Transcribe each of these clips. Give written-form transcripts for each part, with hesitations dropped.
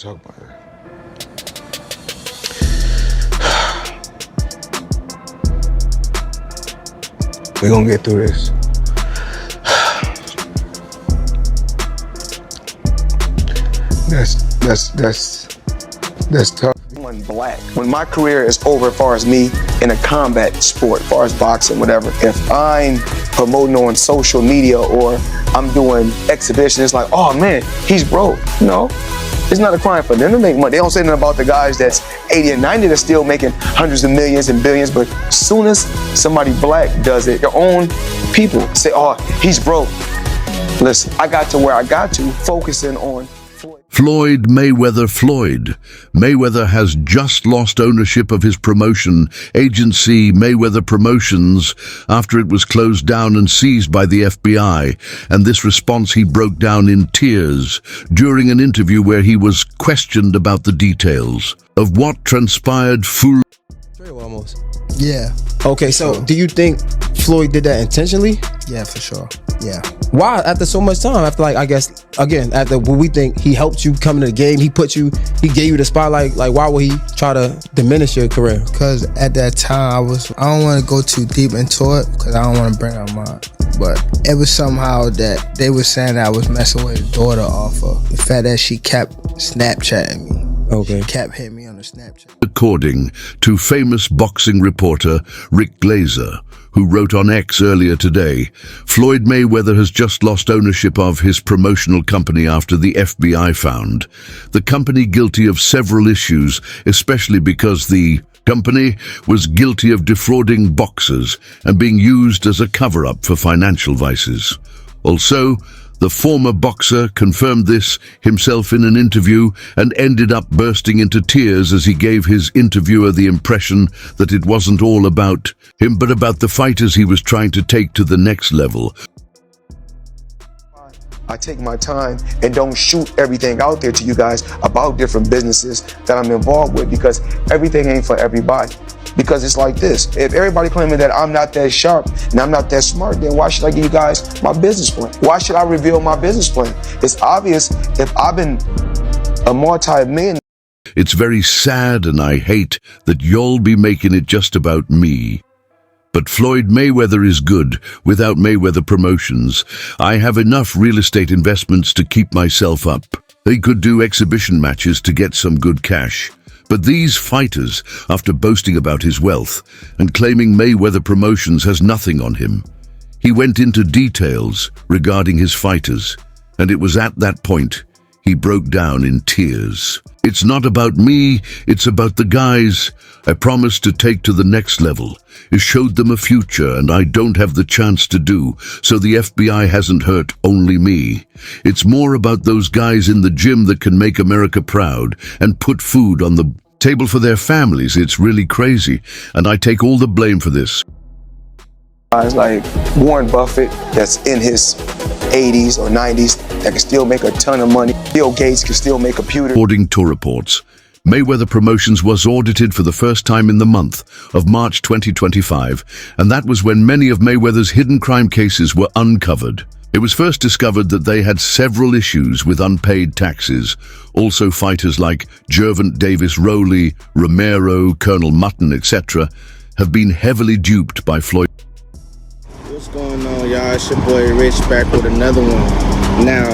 want to talk about it. We're gonna get through this. That's tough. One black. When my career is over, as far as me in a combat sport, as far as boxing, whatever, if I'm promoting on social media or I'm doing exhibitions, it's like, oh man, he's broke. No, it's not a crime for them to make money. They don't say nothing about the guys that's 80 and 90 that's still making hundreds of millions and billions, but as soon as somebody black does it, your own people say, oh, he's broke. Listen, I got to where I got to, focusing on Floyd Mayweather. Floyd Mayweather has just lost ownership of his promotion agency, Mayweather Promotions, after it was closed down and seized by the FBI. And this response, he broke down in tears during an interview where he was questioned about the details of what transpired. Almost. Yeah. Okay, so do you think Floyd did that intentionally? Yeah, for sure. Yeah. Why? After so much time, after like, I guess, again, after what we think he helped you come into the game, he gave you the spotlight, like why would he try to diminish your career? Because at that time, I don't want to go too deep into it because I don't want to bring up mine. But it was somehow that they were saying that I was messing with his daughter off of the fact that she kept Snapchatting me. Okay. Kept hitting me on the Snapchat. According to famous boxing reporter Rick Glazer, who wrote on X earlier today, Floyd Mayweather has just lost ownership of his promotional company after the FBI found the company guilty of several issues, especially because the company was guilty of defrauding boxers and being used as a cover-up for financial vices. Also, the former boxer confirmed this himself in an interview and ended up bursting into tears as he gave his interviewer the impression that it wasn't all about him, but about the fighters he was trying to take to the next level. I take my time and don't shoot everything out there to you guys about different businesses that I'm involved with, because everything ain't for everybody. Because it's like this, if everybody claiming that I'm not that sharp and I'm not that smart, then why should I give you guys my business plan? Why should I reveal my business plan? It's obvious if I've been a multi-millionaire. It's very sad, and I hate that you'll be making it just about me. But Floyd Mayweather is good without Mayweather Promotions. I have enough real estate investments to keep myself up. They could do exhibition matches to get some good cash. But these fighters, after boasting about his wealth and claiming Mayweather Promotions has nothing on him, he went into details regarding his fighters, and it was at that point he broke down in tears. It's not about me, it's about the guys I promised to take to the next level. It showed them a future, and I don't have the chance to do, so the FBI hasn't hurt only me. It's more about those guys in the gym that can make America proud and put food on the table for their families. It's really crazy, and I take all the blame for this. Guys like Warren Buffett, that's in his 80s or 90s, that can still make a ton of money. Bill Gates can still make computers. According to reports, Mayweather Promotions was audited for the first time in the month of March 2025, and that was when many of Mayweather's hidden crime cases were uncovered. It was first discovered that they had several issues with unpaid taxes. Also, fighters like Gervonta Davis, Rowley, Romero, Colonel Mutton, etc. have been heavily duped by Floyd. What's going on, y'all? It's your boy Rich back with another one. Now,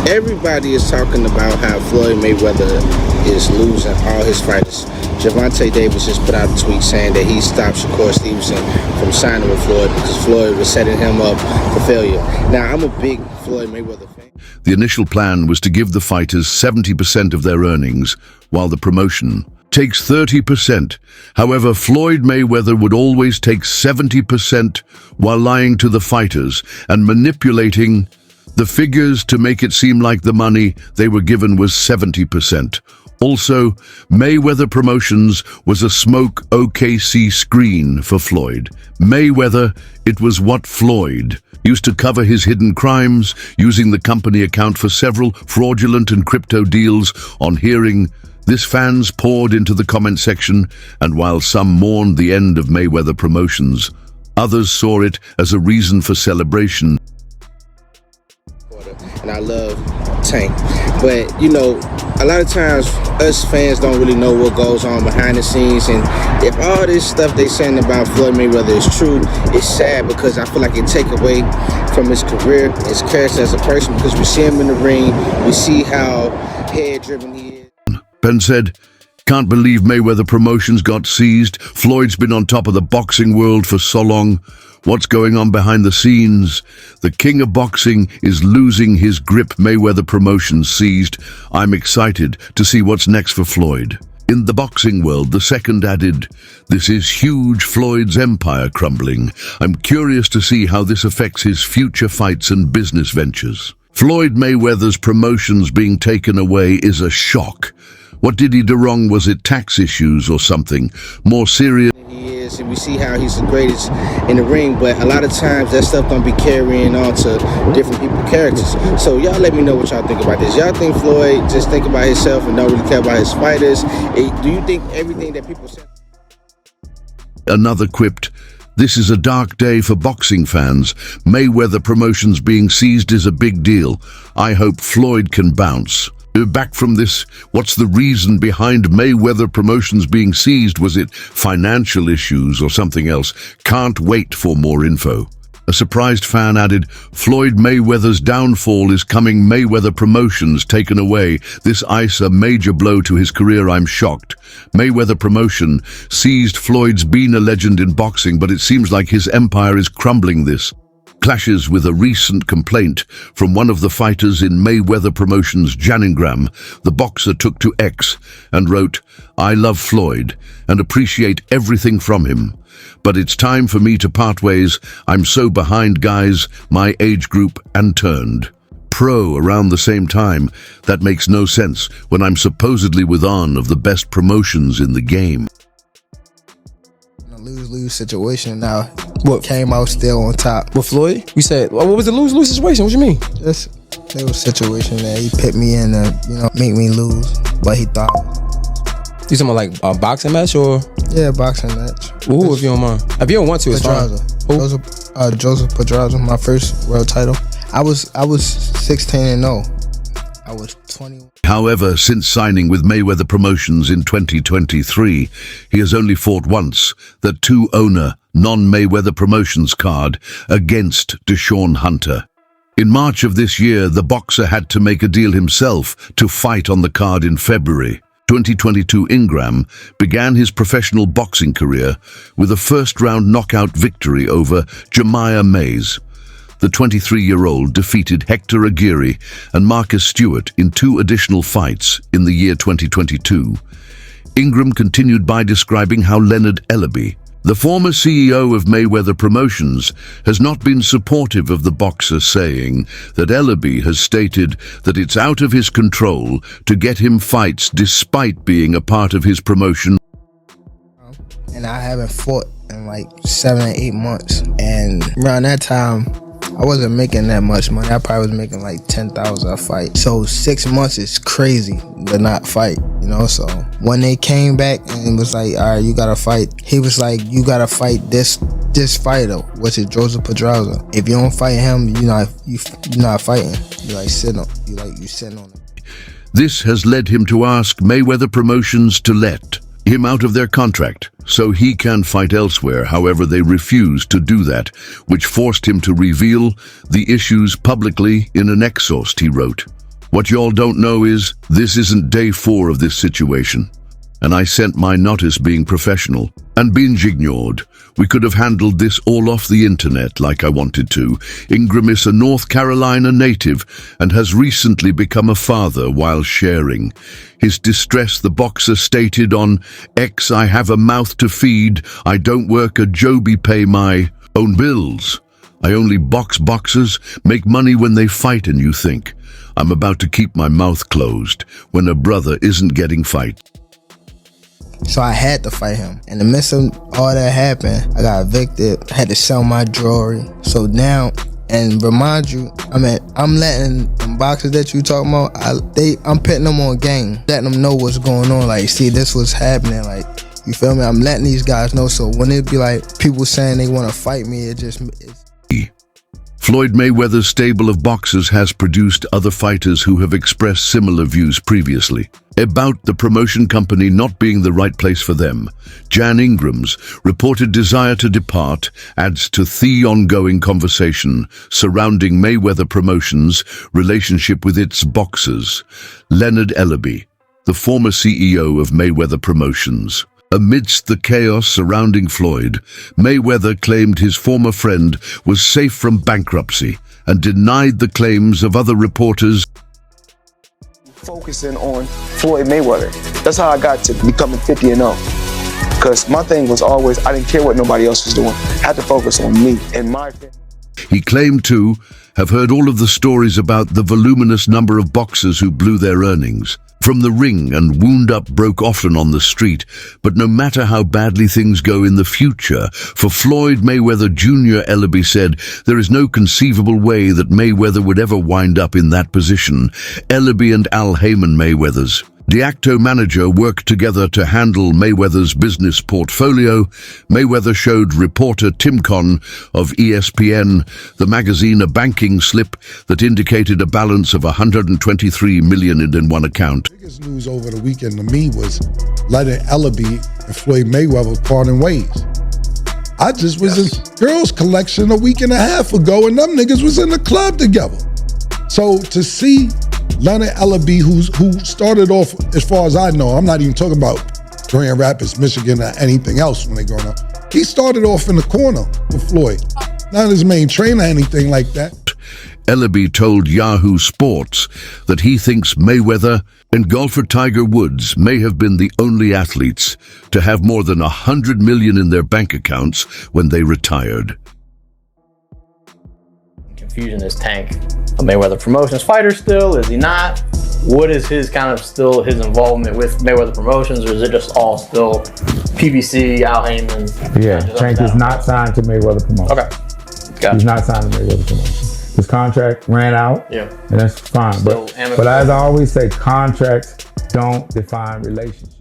everybody is talking about how Floyd Mayweather is losing all his fighters. Gervonta Davis just put out a tweet saying that he stopped Shakur Stevenson from signing with Floyd because Floyd was setting him up for failure. Now, I'm a big Floyd Mayweather fan. The initial plan was to give the fighters 70% of their earnings, while the promotion takes 30%. However, Floyd Mayweather would always take 70% while lying to the fighters and manipulating the figures to make it seem like the money they were given was 70%. Also, Mayweather Promotions was a smoke OKC screen for Floyd. Mayweather, it was what Floyd used to cover his hidden crimes, using the company account for several fraudulent and crypto deals. On hearing this, fans poured into the comment section, and while some mourned the end of Mayweather Promotions, others saw it as a reason for celebration. and I love Tank. But you know, a lot of times us fans don't really know what goes on behind the scenes, and if all this stuff they saying about Floyd Mayweather is true, it's sad because I feel like it take away from his career, his character as a person, because we see him in the ring, we see how head-driven he is. Ben said, "Can't believe Mayweather Promotions got seized. Floyd's been on top of the boxing world for so long. What's going on behind the scenes? The king of boxing is losing his grip. Mayweather Promotions seized. I'm excited to see what's next for Floyd." In the boxing world, the second added, "This is huge. Floyd's empire crumbling. I'm curious to see how this affects his future fights and business ventures." Floyd Mayweather's promotions being taken away is a shock. What did he do wrong? Was it tax issues or something more serious? He is, and we see how he's the greatest in the ring, but a lot of times that stuff don't be carrying on to different people's characters. So y'all let me know what y'all think about this. Y'all think Floyd just think about himself and don't really care about his fighters? Do you think everything that people say? Another quipped, "This is a dark day for boxing fans. Mayweather Promotions being seized is a big deal. I hope Floyd can bounce." Back from this, what's the reason behind Mayweather Promotions being seized? Was it financial issues or something else? Can't wait for more info. A surprised fan added, "Floyd Mayweather's downfall is coming. Mayweather Promotions taken away. This ice a major blow to his career. I'm shocked. Mayweather Promotion seized. Floyd's been a legend in boxing, but it seems like his empire is crumbling this." Clashes with a recent complaint from one of the fighters in Mayweather Promotions' Janigram. The boxer took to X and wrote, "I love Floyd and appreciate everything from him. But it's time for me to part ways. I'm so behind guys my age group," and turned pro around the same time. That makes no sense when I'm supposedly with one of the best promotions in the game. Lose-lose situation. Now, What? came out still on top. With Floyd? We said, what was the lose-lose situation? What you mean? Just there was a situation that he put me in to, make me lose, but he thought. You talking about like a boxing match or? Yeah, boxing match. Ooh, if you don't mind. If you don't want to, it's fine. Joseph Pedraza, my first world title. I was 16-0. I was 21. However, since signing with Mayweather Promotions in 2023, he has only fought once, the two-owner, non-Mayweather Promotions card, against Deshaun Hunter. In March of this year, the boxer had to make a deal himself to fight on the card in February. 2022 Ingram began his professional boxing career with a first-round knockout victory over Jemiah Mays. The 23-year-old defeated Hector Aguirre and Marcus Stewart in 2 additional fights in the year 2022. Ingram continued by describing how Leonard Ellaby, the former CEO of Mayweather Promotions, has not been supportive of the boxer, saying that Ellaby has stated that it's out of his control to get him fights despite being a part of his promotion. And I haven't fought in like 7 or 8 months. And around that time, I wasn't making that much money. I probably was making like 10,000 a fight. So 6 months is crazy to not fight, So when they came back and was like, "All right, you gotta fight," he was like, "You gotta fight this fighter, which is Joseph Pedraza. If you don't fight him, you're not fighting. You sitting on it." This has led him to ask Mayweather Promotions to let him out of their contract so he can fight elsewhere. However, they refused to do that, which forced him to reveal the issues publicly in an exhaust he wrote. "What y'all don't know is, this isn't day 4 of this situation. And I sent my notice being professional and being ignored. We could have handled this all off the internet like I wanted to." Ingram is a North Carolina native and has recently become a father while sharing his distress. The boxer stated on X, "I have a mouth to feed. I don't work a Joby, pay my own bills. I only box boxers, make money when they fight, and you think I'm about to keep my mouth closed when a brother isn't getting fight." So I had to fight him. In the midst of all that happened, I got evicted. I had to sell my jewelry. So now, and remind you, I'm letting them boxers that you talking about, I'm putting them on game, letting them know what's going on. Like, see, this was happening. Like, you feel me? I'm letting these guys know. So when it be like people saying they want to fight me, Floyd Mayweather's stable of boxers has produced other fighters who have expressed similar views previously. About the promotion company not being the right place for them, Jan Ingram's reported desire to depart adds to the ongoing conversation surrounding Mayweather Promotions' relationship with its boxers. Leonard Ellaby, the former CEO of Mayweather Promotions. Amidst the chaos surrounding Floyd, Mayweather claimed his former friend was safe from bankruptcy and denied the claims of other reporters. Focusing on Floyd Mayweather. That's how I got to becoming 50-0. Because my thing was always, I didn't care what nobody else was doing. I had to focus on me and my family. He claimed to have heard all of the stories about the voluminous number of boxers who blew their earnings from the ring and wound up broke often on the street. But no matter how badly things go in the future, for Floyd Mayweather Jr., Ellaby said, there is no conceivable way that Mayweather would ever wind up in that position. Ellaby and Al Heyman Mayweather's de facto manager worked together to handle Mayweather's business portfolio. Mayweather showed reporter Tim Conn of ESPN, the magazine, a banking slip that indicated a balance of $123 million in one account. The biggest news over the weekend to me was letting Ellaby and Floyd Mayweather parting ways. I just was in Girls Collection a week and a half ago, and them niggas was in the club together. So to see Leonard Ellaby, who started off, as far as I know, I'm not even talking about Grand Rapids, Michigan, or anything else when they growing up. He started off in the corner with Floyd. Not his main trainer or anything like that. Ellaby told Yahoo Sports that he thinks Mayweather and golfer Tiger Woods may have been the only athletes to have more than $100 million in their bank accounts when they retired. Confusion is Tank a Mayweather Promotions fighter still? Is he not? What is his kind of still his involvement with Mayweather Promotions, or is it just all still PBC, Al Heyman? Yeah, Tank is not signed to Mayweather Promotions. Okay, got He's it. not signed to Mayweather Promotions. His contract ran out, Yeah, and that's fine. Still But amicable. as I always say, contracts don't define relationships.